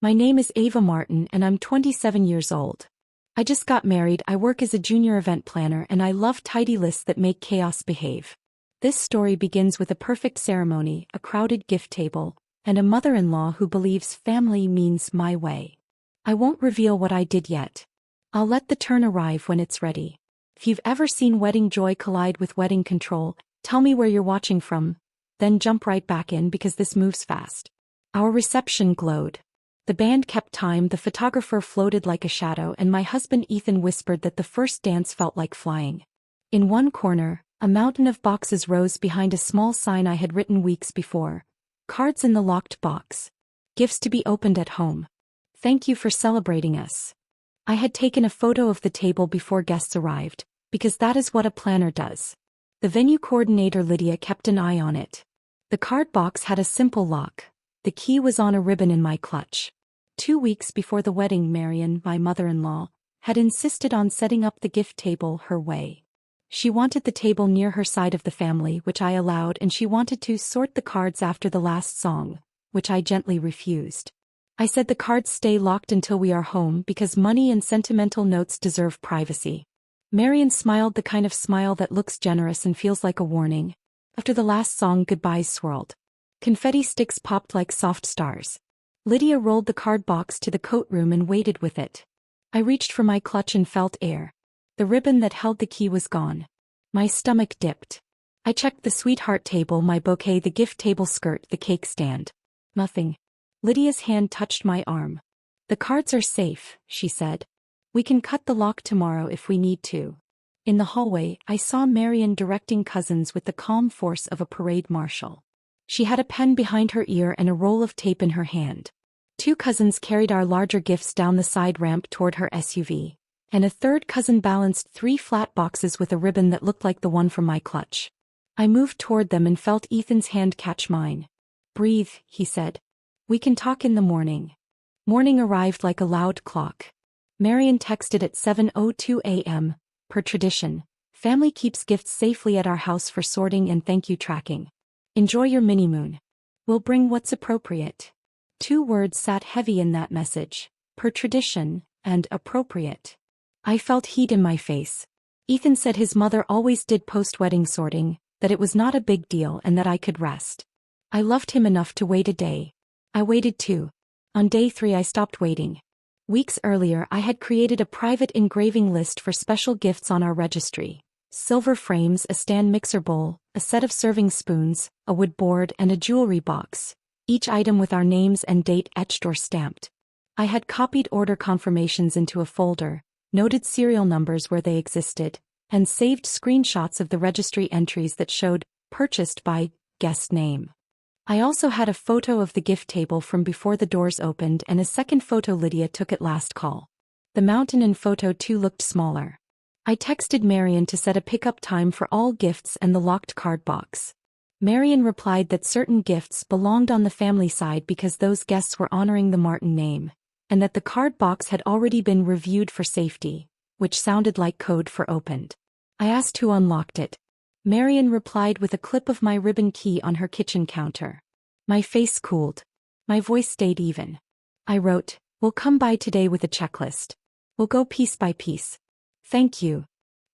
My name is Ava Martin and I'm 27 years old. I just got married, I work as a junior event planner and I love tidy lists that make chaos behave. This story begins with a perfect ceremony, a crowded gift table, and a mother-in-law who believes family means my way. I won't reveal what I did yet. I'll let the turn arrive when it's ready. If you've ever seen wedding joy collide with wedding control, tell me where you're watching from, then jump right back in because this moves fast. Our reception glowed. The band kept time, the photographer floated like a shadow, and my husband Ethan whispered that the first dance felt like flying. In one corner, a mountain of boxes rose behind a small sign I had written weeks before. Cards in the locked box. Gifts to be opened at home. Thank you for celebrating us. I had taken a photo of the table before guests arrived, because that is what a planner does. The venue coordinator Lydia kept an eye on it. The card box had a simple lock. The key was on a ribbon in my clutch. 2 weeks before the wedding, Marion, my mother-in-law, had insisted on setting up the gift table her way. She wanted the table near her side of the family, which I allowed, and she wanted to sort the cards after the last song, which I gently refused. I said the cards stay locked until we are home because money and sentimental notes deserve privacy. Marion smiled, the kind of smile that looks generous and feels like a warning. After the last song, goodbyes swirled. Confetti sticks popped like soft stars. Lydia rolled the card box to the coat room and waited with it. I reached for my clutch and felt air. The ribbon that held the key was gone. My stomach dipped. I checked the sweetheart table, my bouquet, the gift table skirt, the cake stand. Nothing. Lydia's hand touched my arm. The cards are safe, she said. We can cut the lock tomorrow if we need to. In the hallway, I saw Marion directing cousins with the calm force of a parade marshal. She had a pen behind her ear and a roll of tape in her hand. 2 cousins carried our larger gifts down the side ramp toward her SUV, and a third cousin balanced 3 flat boxes with a ribbon that looked like the one from my clutch. I moved toward them and felt Ethan's hand catch mine. Breathe, he said. We can talk in the morning. Morning arrived like a loud clock. Marion texted at 7:02 a.m., per tradition. Family keeps gifts safely at our house for sorting and thank you tracking. Enjoy your mini-moon. We'll bring what's appropriate. 2 words sat heavy in that message, per tradition, and appropriate. I felt heat in my face. Ethan said his mother always did post-wedding sorting, that it was not a big deal and that I could rest. I loved him enough to wait a day. I waited 2. On day 3 I stopped waiting. Weeks earlier I had created a private engraving list for special gifts on our registry. Silver frames, a stand mixer bowl, a set of serving spoons, a wood board and a jewelry box, each item with our names and date etched or stamped. I had copied order confirmations into a folder, noted serial numbers where they existed, and saved screenshots of the registry entries that showed purchased by guest name. I also had a photo of the gift table from before the doors opened and a second photo Lydia took at last call. The mountain in photo 2 looked smaller. I texted Marion to set a pickup time for all gifts and the locked card box. Marion replied that certain gifts belonged on the family side because those guests were honoring the Martin name, and that the card box had already been reviewed for safety, which sounded like code for opened. I asked who unlocked it. Marion replied with a clip of my ribbon key on her kitchen counter. My face cooled. My voice stayed even. I wrote, "We'll come by today with a checklist. We'll go piece by piece. Thank you."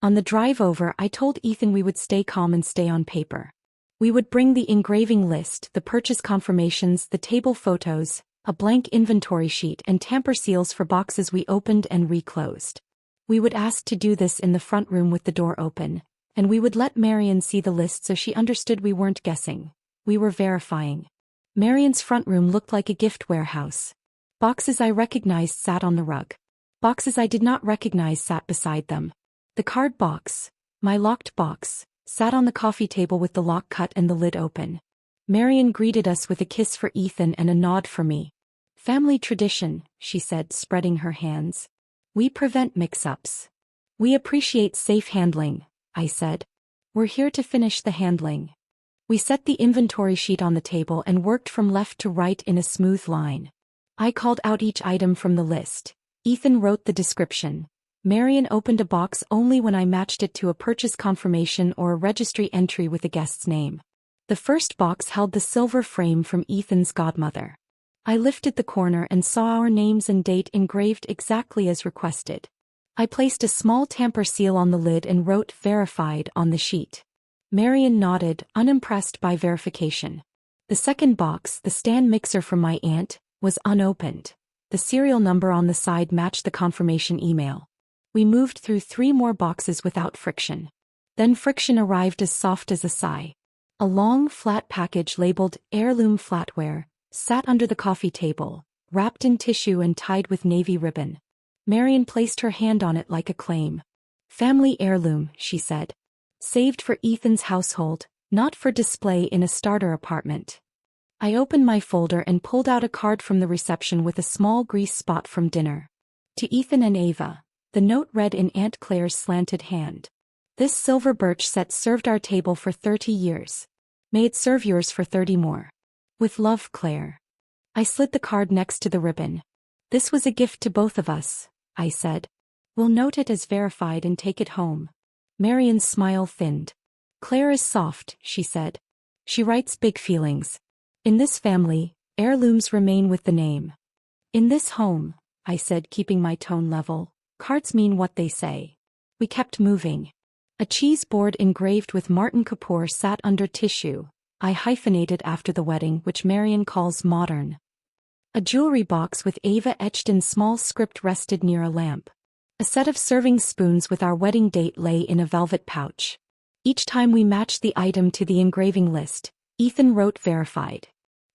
On the drive over, I told Ethan we would stay calm and stay on paper. We would bring the engraving list, the purchase confirmations, the table photos, a blank inventory sheet and tamper seals for boxes we opened and reclosed. We would ask to do this in the front room with the door open, and we would let Marion see the list so she understood we weren't guessing. We were verifying. Marion's front room looked like a gift warehouse. Boxes I recognized sat on the rug. Boxes I did not recognize sat beside them. The card box, my locked box, sat on the coffee table with the lock cut and the lid open. Marion greeted us with a kiss for Ethan and a nod for me. Family tradition, she said, spreading her hands. We prevent mix-ups. We appreciate safe handling, I said. We're here to finish the handling. We set the inventory sheet on the table and worked from left to right in a smooth line. I called out each item from the list. Ethan wrote the description. Marion opened a box only when I matched it to a purchase confirmation or a registry entry with a guest's name. The first box held the silver frame from Ethan's godmother. I lifted the corner and saw our names and date engraved exactly as requested. I placed a small tamper seal on the lid and wrote "Verified" on the sheet. Marion nodded, unimpressed by verification. The second box, the stand mixer from my aunt, was unopened. The serial number on the side matched the confirmation email. We moved through 3 more boxes without friction. Then friction arrived as soft as a sigh. A long, flat package labeled "Heirloom Flatware" sat under the coffee table, wrapped in tissue and tied with navy ribbon. Marion placed her hand on it like a claim. "Family heirloom," she said. "Saved for Ethan's household, not for display in a starter apartment." I opened my folder and pulled out a card from the reception with a small grease spot from dinner. "To Ethan and Ava," the note read in Aunt Claire's slanted hand. "This silver birch set served our table for 30 years. May it serve yours for 30 more. With love, Claire." I slid the card next to the ribbon. "This was a gift to both of us," I said. "We'll note it as verified and take it home." Marion's smile thinned. "Claire is soft," she said. "She writes big feelings. In this family, heirlooms remain with the name." "In this home," I said, keeping my tone level, "cards mean what they say." We kept moving. A cheese board engraved with Martin Kapoor sat under tissue. I hyphenated after the wedding, which Marion calls modern. A jewelry box with Ava etched in small script rested near a lamp. A set of serving spoons with our wedding date lay in a velvet pouch. Each time we matched the item to the engraving list, Ethan wrote "Verified."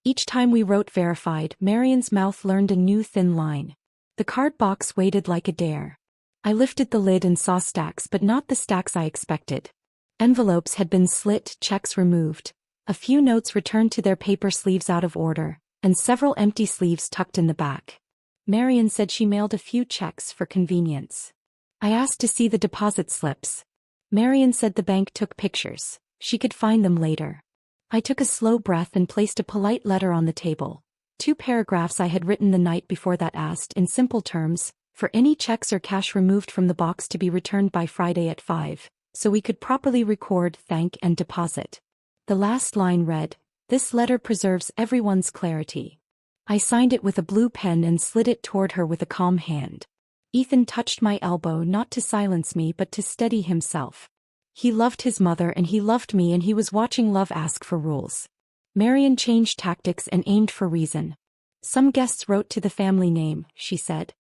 Each time we wrote "Verified," Marion's mouth learned a new thin line. The card box waited like a dare. I lifted the lid and saw stacks, but not the stacks I expected. Envelopes had been slit, checks removed. A few notes returned to their paper sleeves out of order, and several empty sleeves tucked in the back. Marion said she mailed a few checks for convenience. I asked to see the deposit slips. Marion said the bank took pictures. She could find them later. I took a slow breath and placed a polite letter on the table. 2 paragraphs I had written the night before that asked, in simple terms, for any checks or cash removed from the box to be returned by Friday at 5, so we could properly record, thank, and deposit. The last line read, "This letter preserves everyone's clarity." I signed it with a blue pen and slid it toward her with a calm hand. Ethan touched my elbow, not to silence me but to steady himself. He loved his mother and he loved me, and he was watching love ask for rules. Marion changed tactics and aimed for reason. "Some guests wrote to the family name," she said.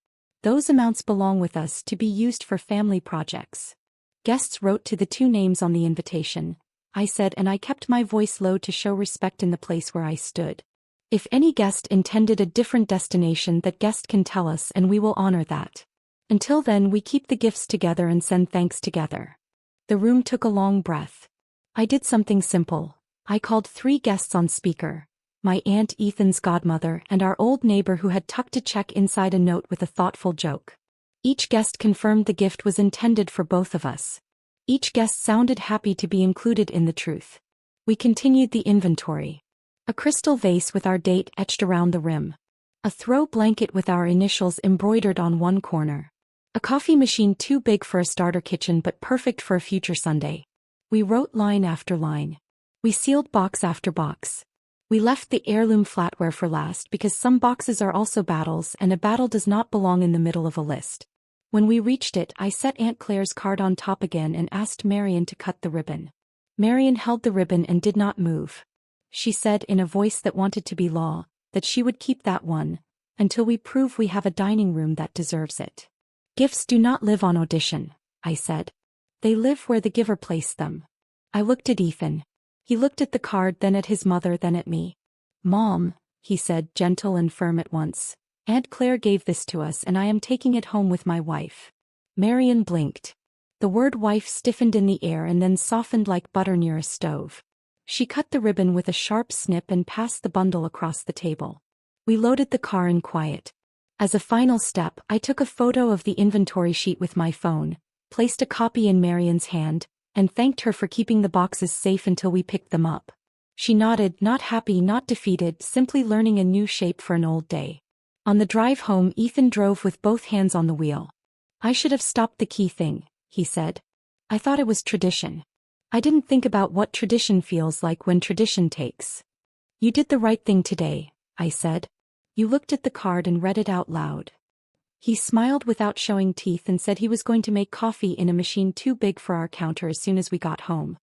"Those amounts belong with us to be used for family projects." "Guests wrote to the 2 names on the invitation," I said, and I kept my voice low to show respect in the place where I stood. "If any guest intended a different destination, that guest can tell us and we will honor that. Until then, we keep the gifts together and send thanks together." The room took a long breath. I did something simple. I called 3 guests on speaker. My aunt, Ethan's godmother, and our old neighbor who had tucked a check inside a note with a thoughtful joke. Each guest confirmed the gift was intended for both of us. Each guest sounded happy to be included in the truth. We continued the inventory. A crystal vase with our date etched around the rim. A throw blanket with our initials embroidered on one corner. A coffee machine too big for a starter kitchen but perfect for a future Sunday. We wrote line after line. We sealed box after box. We left the heirloom flatware for last because some boxes are also battles, and a battle does not belong in the middle of a list. When we reached it, I set Aunt Claire's card on top again and asked Marion to cut the ribbon. Marion held the ribbon and did not move. She said in a voice that wanted to be law, that she would keep that one, until we prove we have a dining room that deserves it. "Gifts do not live on audition," I said. "They live where the giver placed them." I looked at Ethan. He looked at the card, then at his mother, then at me. "Mom," he said, gentle and firm at once, "Aunt Claire gave this to us and I am taking it home with my wife." Marion blinked. The word wife stiffened in the air and then softened like butter near a stove. She cut the ribbon with a sharp snip and passed the bundle across the table. We loaded the car in quiet. As a final step, I took a photo of the inventory sheet with my phone, placed a copy in Marion's hand, and thanked her for keeping the boxes safe until we picked them up. She nodded, not happy, not defeated, simply learning a new shape for an old day. On the drive home, Ethan drove with both hands on the wheel. "I should have stopped the key thing," he said. "I thought it was tradition. I didn't think about what tradition feels like when tradition takes." "You did the right thing today," I said. You looked at the card and read it out loud. He smiled without showing teeth and said he was going to make coffee in a machine too big for our counter as soon as we got home.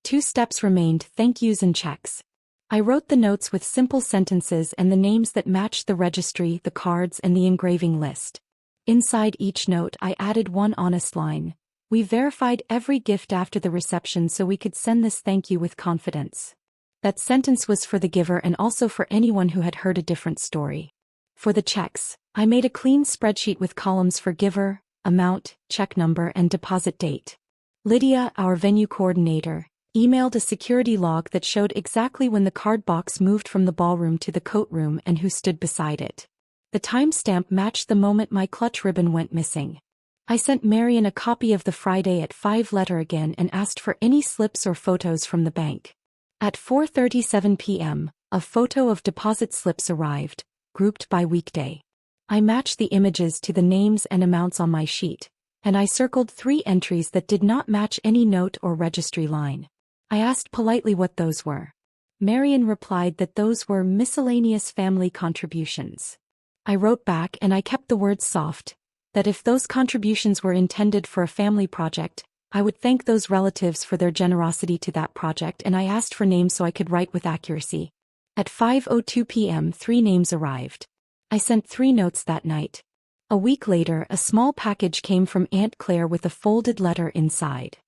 2 steps remained: thank yous and checks. I wrote the notes with simple sentences and the names that matched the registry, the cards, and the engraving list. Inside each note I added one honest line: we verified every gift after the reception so we could send this thank you with confidence. That sentence was for the giver and also for anyone who had heard a different story. For the checks, I made a clean spreadsheet with columns for giver, amount, check number, and deposit date. Lydia, our venue coordinator, emailed a security log that showed exactly when the card box moved from the ballroom to the coat room and who stood beside it. The timestamp matched the moment my clutch ribbon went missing. I sent Marion a copy of the Friday at 5 letter again and asked for any slips or photos from the bank. At 4:37 p.m., a photo of deposit slips arrived, grouped by weekday. I matched the images to the names and amounts on my sheet, and I circled 3 entries that did not match any note or registry line. I asked politely what those were. Marion replied that those were miscellaneous family contributions. I wrote back, and I kept the words soft, that if those contributions were intended for a family project, I would thank those relatives for their generosity to that project, and I asked for names so I could write with accuracy. At 5:02 p.m. 3 names arrived. I sent 3 notes that night. A week later, a small package came from Aunt Claire with a folded letter inside.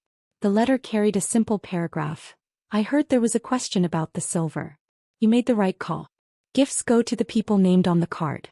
The letter carried a simple paragraph: I heard there was a question about the silver. You made the right call. Gifts go to the people named on the card.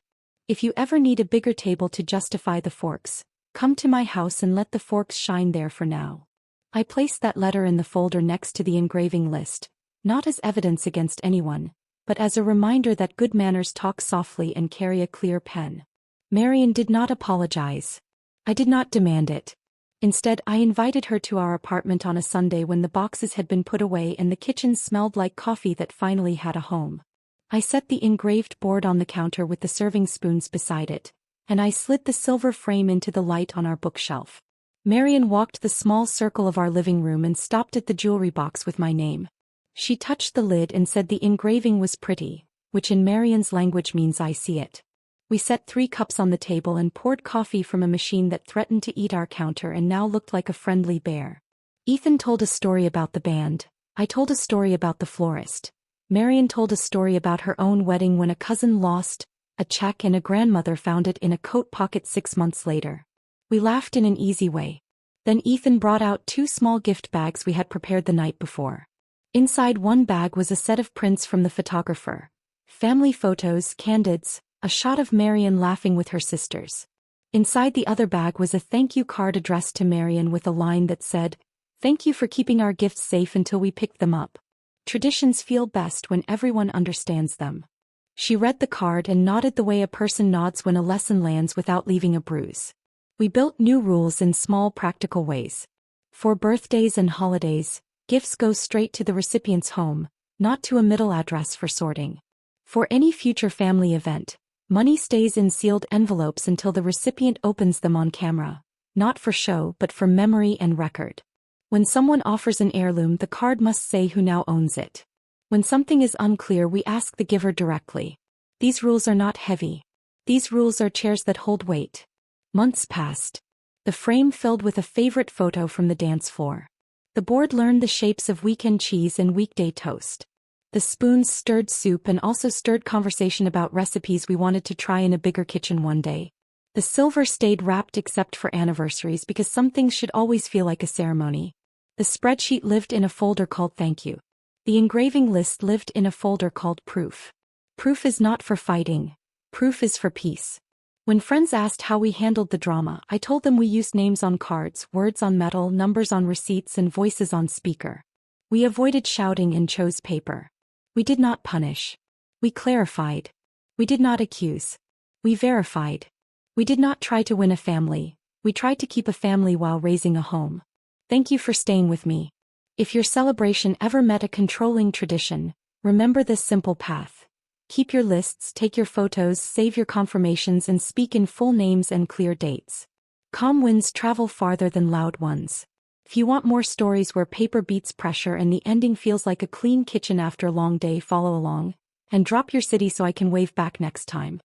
If you ever need a bigger table to justify the forks, come to my house and let the forks shine there for now. I placed that letter in the folder next to the engraving list, not as evidence against anyone, but as a reminder that good manners talk softly and carry a clear pen. Marion did not apologize. I did not demand it. Instead, I invited her to our apartment on a Sunday when the boxes had been put away and the kitchen smelled like coffee that finally had a home. I set the engraved board on the counter with the serving spoons beside it, and I slid the silver frame into the light on our bookshelf. Marion walked the small circle of our living room and stopped at the jewelry box with my name. She touched the lid and said the engraving was pretty, which in Marion's language means I see it. We set 3 cups on the table and poured coffee from a machine that threatened to eat our counter and now looked like a friendly bear. Ethan told a story about the band. I told a story about the florist. Marion told a story about her own wedding when a cousin lost a check and a grandmother found it in a coat pocket 6 months later. We laughed in an easy way. Then Ethan brought out 2 small gift bags we had prepared the night before. Inside one bag was a set of prints from the photographer. Family photos, candids, a shot of Marion laughing with her sisters. Inside the other bag was a thank you card addressed to Marion with a line that said, "Thank you for keeping our gifts safe until we picked them up. Traditions feel best when everyone understands them." She read the card and nodded the way a person nods when a lesson lands without leaving a bruise. We built new rules in small practical ways. For birthdays and holidays, gifts go straight to the recipient's home, not to a middle address for sorting. For any future family event, money stays in sealed envelopes until the recipient opens them on camera, not for show but for memory and record. When someone offers an heirloom, the card must say who now owns it. When something is unclear, we ask the giver directly. These rules are not heavy. These rules are chairs that hold weight. Months passed. The frame filled with a favorite photo from the dance floor. The board learned the shapes of weekend cheese and weekday toast. The spoons stirred soup and also stirred conversation about recipes we wanted to try in a bigger kitchen one day. The silver stayed wrapped except for anniversaries because some things should always feel like a ceremony. The spreadsheet lived in a folder called Thank You. The engraving list lived in a folder called Proof. Proof is not for fighting. Proof is for peace. When friends asked how we handled the drama, I told them we used names on cards, words on metal, numbers on receipts, and voices on speaker. We avoided shouting and chose paper. We did not punish. We clarified. We did not accuse. We verified. We did not try to win a family. We tried to keep a family while raising a home. Thank you for staying with me. If your celebration ever met a controlling tradition, remember this simple path. Keep your lists, take your photos, save your confirmations, and speak in full names and clear dates. Calm winds travel farther than loud ones. If you want more stories where paper beats pressure and the ending feels like a clean kitchen after a long day, follow along. And drop your city so I can wave back next time.